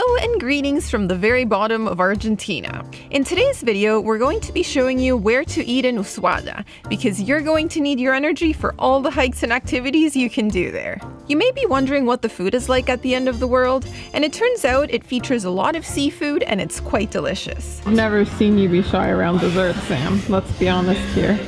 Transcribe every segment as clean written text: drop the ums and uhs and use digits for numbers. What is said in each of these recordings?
Hello and greetings from the very bottom of Argentina. In today's video, we're going to be showing you where to eat in Ushuaia, because you're going to need your energy for all the hikes and activities you can do there. You may be wondering what the food is like at the end of the world, and it turns out it features a lot of seafood and it's quite delicious. I've never seen you be shy around dessert, Sam. Let's be honest here.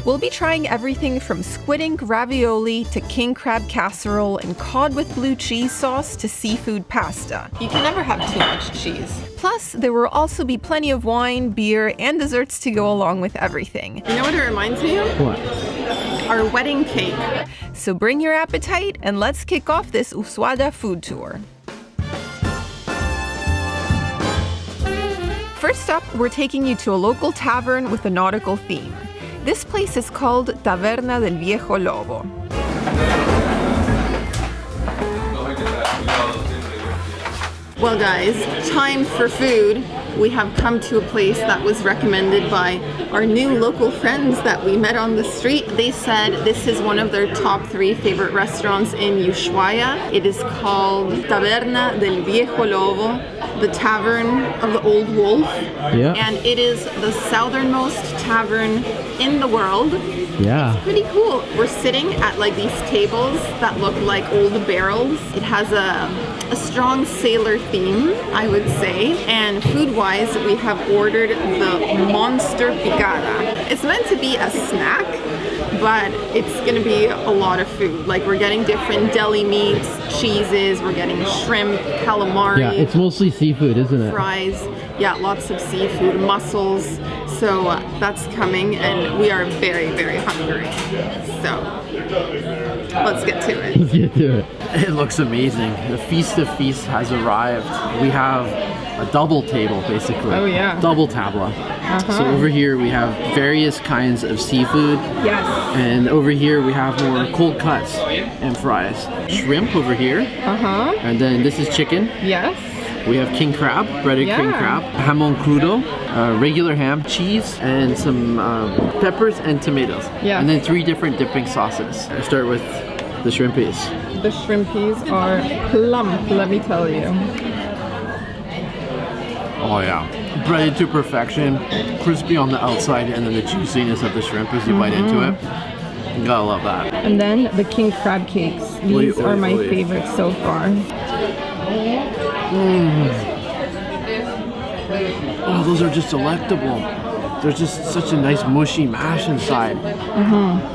We'll be trying everything from squid ink ravioli to king crab casserole and cod with blue cheese sauce to seafood pasta. You can never have too much cheese. Plus, there will also be plenty of wine, beer, and desserts to go along with everything. You know what it reminds me of? What? Our wedding cake. So bring your appetite and let's kick off this Ushuaia food tour. First up, we're taking you to a local tavern with a nautical theme. This place is called Taberna del Viejo Lobo. Well guys, time for food. We have come to a place that was recommended by our new local friends that we met on the street. They said this is one of their top 3 favorite restaurants in Ushuaia. It is called Taberna del Viejo Lobo, the Tavern of the Old Wolf. Yeah. And it is the southernmost tavern in the world. Yeah. It's pretty cool. We're sitting at like these tables that look like old barrels. It has a strong sailor theme, I would say. And food-wise, we have ordered the Monster Picada. It's meant to be a snack, but it's gonna be a lot of food. Like we're getting different deli meats, cheeses, we're getting shrimp, calamari. Yeah, it's mostly seafood, isn't it? Fries. Yeah, lots of seafood, mussels. So that's coming and we are very, very hungry. So let's get to it. Let's get to it. It looks amazing. The Feast of Feasts has arrived. We have a double table, basically. Oh yeah. Double tabla. So over here we have various kinds of seafood. Yes. And over here we have more cold cuts and fries. Shrimp over here. And then this is chicken. Yes. We have king crab, breaded king crab, jamon crudo, regular ham, cheese, and some peppers and tomatoes. Yeah. And then 3 different dipping sauces. We'll start with the shrimpies. The shrimpies are plump, let me tell you. Oh yeah. Breaded to perfection, crispy on the outside, and then the juiciness of the shrimp as you bite into it. You gotta love that. And then the king crab cakes. These are my favorites so far. Oh, those are just delectable. There's just such a nice mushy mash inside.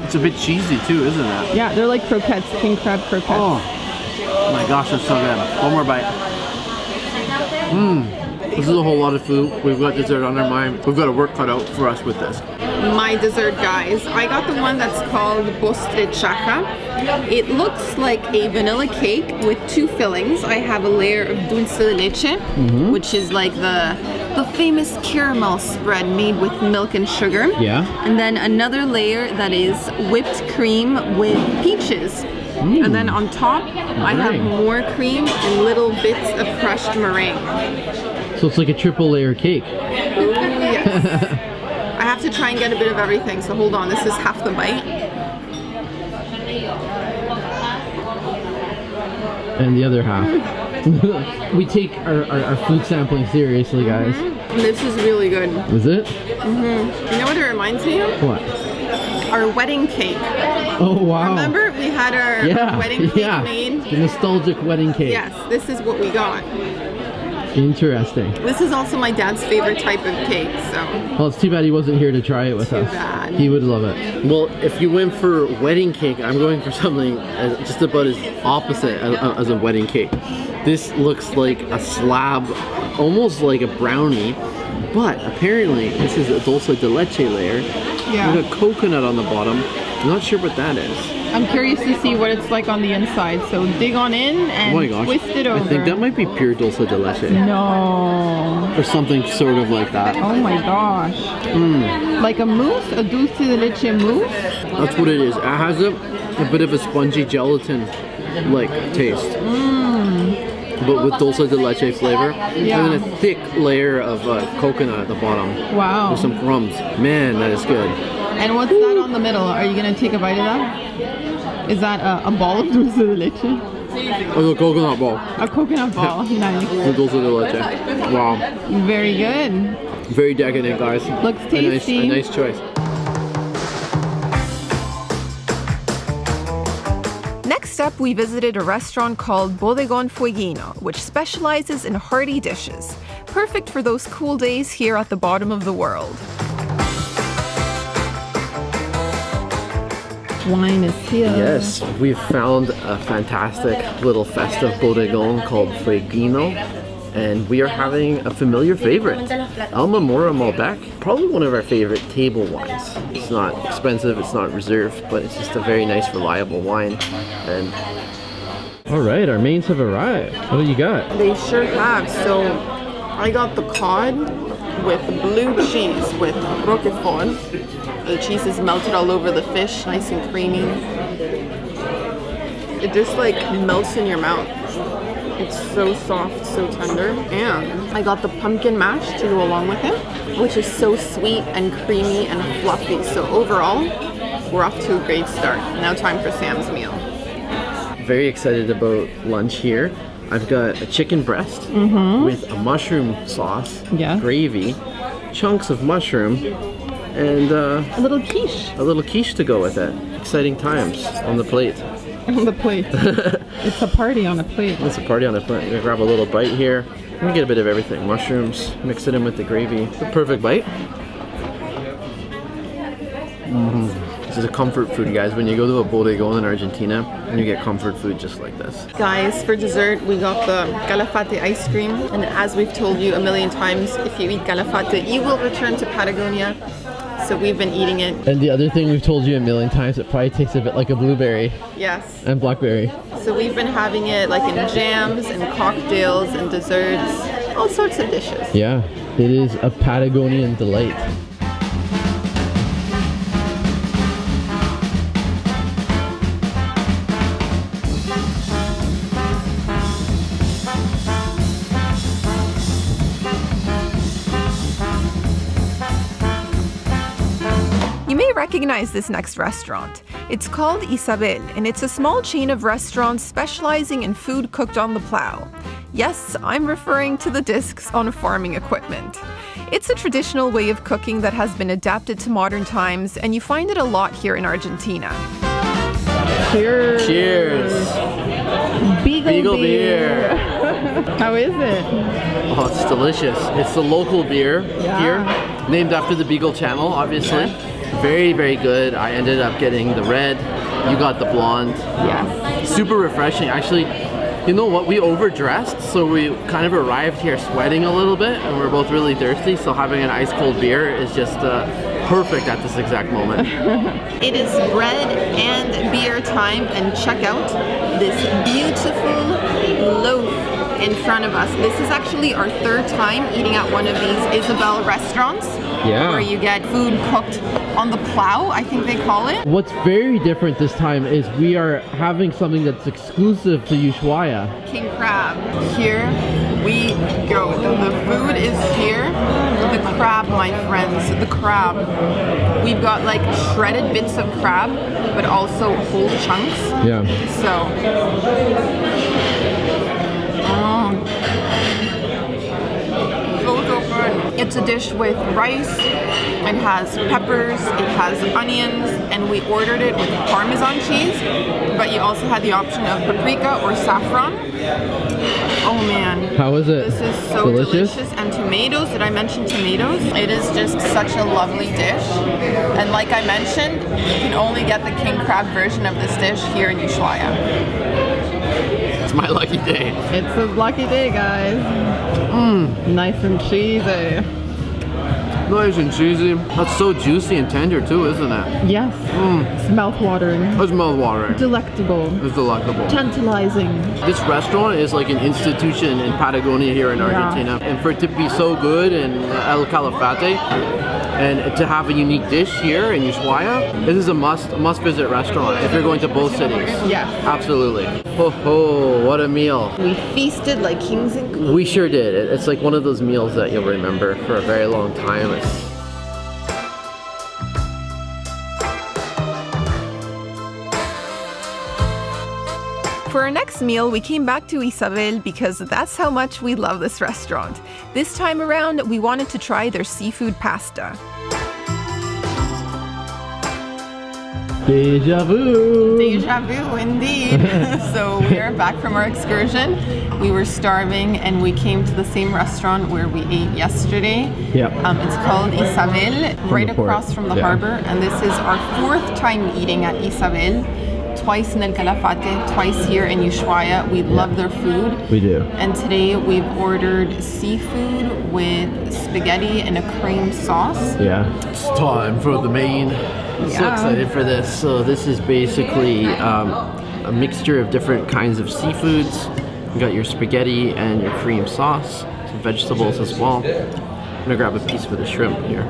It's a bit cheesy too, isn't it? Yeah, they're like croquettes, king crab croquettes. Oh my gosh, that's so good. One more bite. This is a whole lot of food. We've got dessert on our mind. We've got a work cut out for us with this. My dessert, guys. I got the one that's called postre chaja. It looks like a vanilla cake with 2 fillings. I have a layer of dulce de leche, which is like the famous caramel spread made with milk and sugar. Yeah. And then another layer that is whipped cream with peaches. And then on top, I have more cream and little bits of crushed meringue. So it's like a triple layer cake. Ooh, yes. I have to try and get a bit of everything, so hold on, this is half the bite. And the other half. We take our food sampling seriously, guys. This is really good. Is it? You know what it reminds me of? What? Our wedding cake. Oh wow. Remember we had our wedding cake made? The nostalgic wedding cake. Yes, this is what we got. Interesting. This is also my dad's favorite type of cake, so. Well, it's too bad he wasn't here to try it with Too us. bad. He would love it. Well, if you went for wedding cake, I'm going for something just about as opposite as a wedding cake. This looks like a slab, almost like a brownie, but apparently this is a dulce de leche layer. Yeah. With a coconut on the bottom. I'm not sure what that is. I'm curious to see what it's like on the inside, so dig on in and twist it over. I think that might be pure dulce de leche. No. Or something sort of like that. Oh my gosh. Like a mousse? A dulce de leche mousse? That's what it is. It has a bit of a spongy gelatin-like taste. But with dulce de leche flavor. Yeah. And then a thick layer of coconut at the bottom. Wow. With some crumbs. Man, that is good. And what's that on the middle? Are you gonna take a bite of that? Is that a ball of dulce de leche? Oh, the coconut ball. A coconut ball. Nice. The dulce de leche. Wow. Very good. Very decadent, guys. Looks tasty. A nice choice. Next up, we visited a restaurant called Bodegon Fueguino, which specializes in hearty dishes, perfect for those cool days here at the bottom of the world. Wine is here. Yes, we've found a fantastic little festive bodegon called Fueguino, and we are having a familiar favorite, Almamora Malbec. Probably one of our favorite table wines. It's not expensive, it's not reserved, but it's just a very nice, reliable wine. And all right, our mains have arrived. What do you got? They sure have. So I got the cod with blue cheese with roquefort. The cheese is melted all over the fish, nice and creamy. It just like melts in your mouth. It's so soft, so tender. And I got the pumpkin mash to go along with it, which is so sweet and creamy and fluffy. So overall, we're off to a great start. Now time for Sam's meal. Very excited about lunch here. I've got a chicken breast with a mushroom sauce, gravy, chunks of mushroom, and a little quiche. A little quiche to go with it. Exciting times on the plate. On the plate. It's a party on a plate. It's a party on a plate. I'm gonna grab a little bite here. I'm gonna get a bit of everything. Mushrooms, mix it in with the gravy. The perfect bite. This is a comfort food, guys. When you go to a bodegón in Argentina, and you get comfort food just like this. Guys, for dessert, we got the Calafate ice cream. And as we've told you a million times, if you eat Calafate, you will return to Patagonia. So we've been eating it. And the other thing we've told you a million times, it probably tastes a bit like a blueberry. Yes. And blackberry. So we've been having it like in jams and cocktails and desserts, all sorts of dishes. Yeah, it is a Patagonian delight. You may recognize this next restaurant. It's called Isabel, and it's a small chain of restaurants specializing in food cooked on the plow. Yes, I'm referring to the discs on farming equipment. It's a traditional way of cooking that has been adapted to modern times, and you find it a lot here in Argentina. Cheers! Cheers! Beagle beer! How is it? Oh, it's delicious. It's the local beer here, named after the Beagle Channel, obviously. Yeah. Very, very good. I ended up getting the red. You got the blonde. Yes. Super refreshing. Actually, you know what? We overdressed, so we kind of arrived here sweating a little bit, and we're both really thirsty, so having an ice cold beer is just perfect at this exact moment. It is bread and beer time, and check out this beautiful loaf in front of us. This is actually our third time eating at one of these Isabel restaurants. Yeah. Where you get food cooked on the plow, I think they call it. What's very different this time is we are having something that's exclusive to Ushuaia. King crab. Here we go. The food is here. The crab, my friends, the crab. We've got like shredded bits of crab, but also whole chunks. Yeah. So, so good. It's a dish with rice, it has peppers, it has onions, and we ordered it with Parmesan cheese, but you also had the option of paprika or saffron. Oh man. How is it? This is so delicious. And tomatoes, did I mention tomatoes? It is just such a lovely dish. And like I mentioned, you can only get the king crab version of this dish here in Ushuaia. It's my lucky day. It's a lucky day, guys. Nice and cheesy. Nice and cheesy. That's so juicy and tender too, isn't it? Yes. It's mouth-watering. It's mouth-watering. Delectable. It's delectable. Tantalizing. This restaurant is like an institution in Patagonia here in Argentina. And for it to be so good in El Calafate, and to have a unique dish here in Ushuaia, this is a must visit restaurant if you're going to both cities. Yeah. Absolutely. Ho ho, what a meal. We feasted like kings and queens. We sure did. It's like one of those meals that you'll remember for a very long time. For our next this meal, we came back to Isabel because that's how much we love this restaurant. This time around, we wanted to try their seafood pasta. Deja vu! Deja vu, indeed. So we are back from our excursion. We were starving and we came to the same restaurant where we ate yesterday. Yep. It's called Isabel, right the port. across from the Yeah. harbor. And this is our 4th time eating at Isabel. Twice in El Calafate, twice here in Ushuaia. We love their food. We do. And today we've ordered seafood with spaghetti and a cream sauce. Yeah. It's time for the main. I'm so Yeah. excited for this. So this is basically a mixture of different kinds of seafoods. You got your spaghetti and your cream sauce, some vegetables as well. I'm gonna grab a piece with the shrimp here.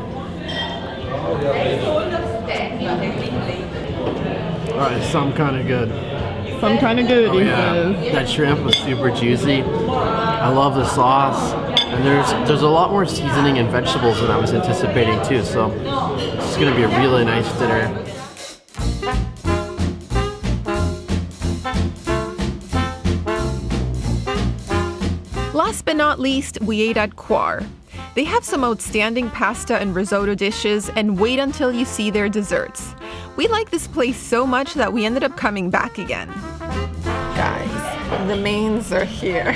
Alright, some kind of good. Some kind of good, Oh yeah, that shrimp was super juicy. I love the sauce, and there's a lot more seasoning and vegetables than I was anticipating too. So it's gonna be a really nice dinner. Last but not least, we ate at Quar. They have some outstanding pasta and risotto dishes, and wait until you see their desserts. We like this place so much that we ended up coming back again. Guys, the mains are here.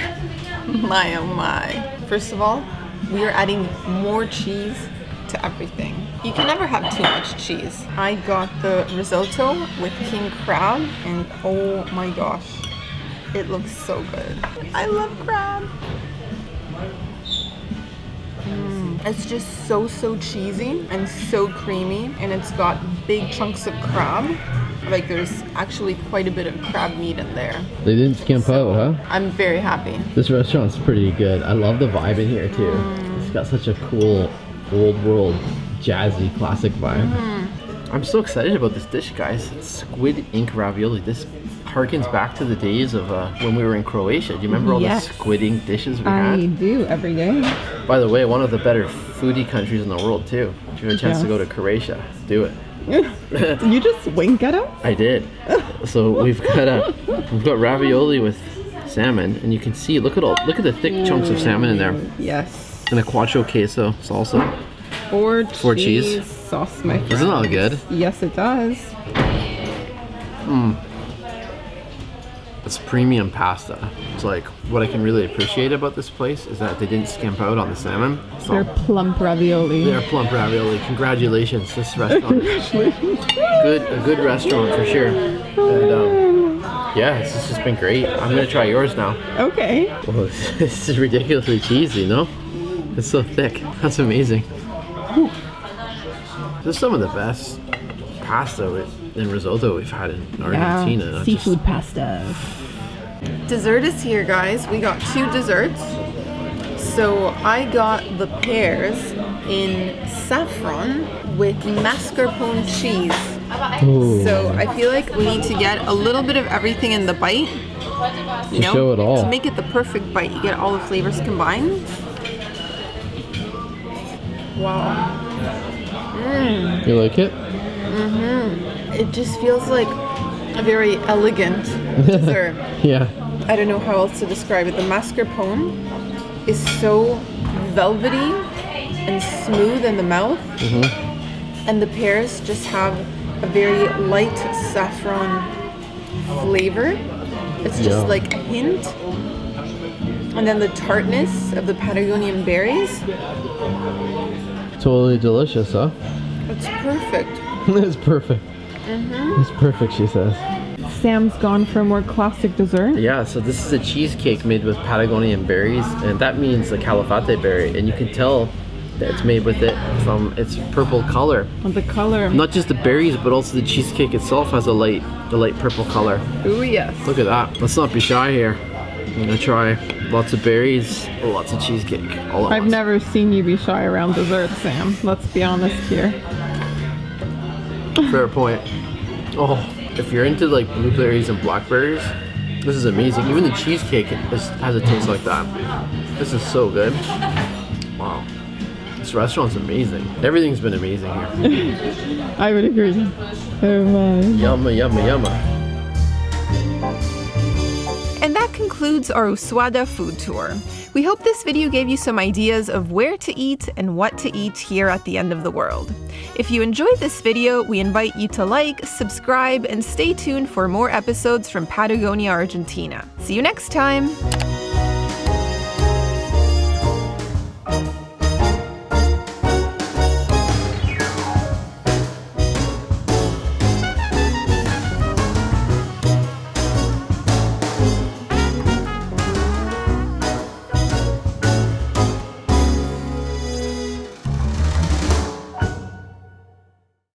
My oh my. First of all, we are adding more cheese to everything. You can never have too much cheese. I got the risotto with king crab and oh my gosh, it looks so good. I love crab. It's just so cheesy and so creamy, and it's got big chunks of crab. Like there's actually quite a bit of crab meat in there. They didn't skimp out, huh? I'm very happy. This restaurant's pretty good. I love the vibe in here too. It's got such a cool, old world, jazzy, classic vibe. I'm so excited about this dish, guys. Squid ink ravioli. This harkens back to the days of when we were in Croatia. Do you remember all Yes. the squid ink dishes we had? do every day. By the way, one of the better foodie countries in the world too. If you have a chance to go to Croatia, do it. You just wink at us? I did. So we've got ravioli with salmon, and you can see look at the thick chunks of salmon in there, Yes. and a quattro queso salsa. Four cheese. sauce, my friend. Isn't that good? Yes, it does. It's premium pasta. It's like what I can really appreciate about this place is that they didn't skimp out on the salmon. So They're plump ravioli. they're plump ravioli. Congratulations, this restaurant. A good restaurant for sure. And yeah, it's just been great. I'm gonna try yours now. Okay. Oh, this is ridiculously cheesy, no? It's so thick. That's amazing. Whew. This is some of the best pasta and risotto we've had in Argentina. Not just- Seafood pasta. Dessert is here, guys. We got 2 desserts. So I got the pears in saffron with mascarpone cheese. Ooh. So I feel like we need to get a little bit of everything in the bite. You know, show it all. to make it the perfect bite. You get all the flavors combined. Wow. You like it? It just feels like a very elegant dessert. Yeah. I don't know how else to describe it. The mascarpone is so velvety and smooth in the mouth. And the pears just have a very light saffron flavor. It's just Yeah. like a hint. And then the tartness of the Patagonian berries. Totally delicious, huh? It's perfect. It's perfect. It's perfect, she says. Sam's gone for a more classic dessert. Yeah, so this is a cheesecake made with Patagonian berries, and that means the calafate berry, and you can tell that it's made with it from its purple color. The color. Not just the berries, but also the cheesecake itself has a light purple color. Ooh, yes. Look at that. Let's not be shy here. I'm gonna try lots of berries, lots of cheesecake, all at I've once. never seen you be shy around dessert, Sam. Let's be honest here. Fair point. Oh, if you're into like blueberries and blackberries, this is amazing. Even the cheesecake has a taste like that. This is so good. Wow. This restaurant's amazing. Everything's been amazing here. I would agree. Oh my. Yumma, yumma, yumma. And concludes our Usuada food tour. We hope this video gave you some ideas of where to eat and what to eat here at the end of the world. If you enjoyed this video, we invite you to like, subscribe, and stay tuned for more episodes from Patagonia, Argentina. See you next time!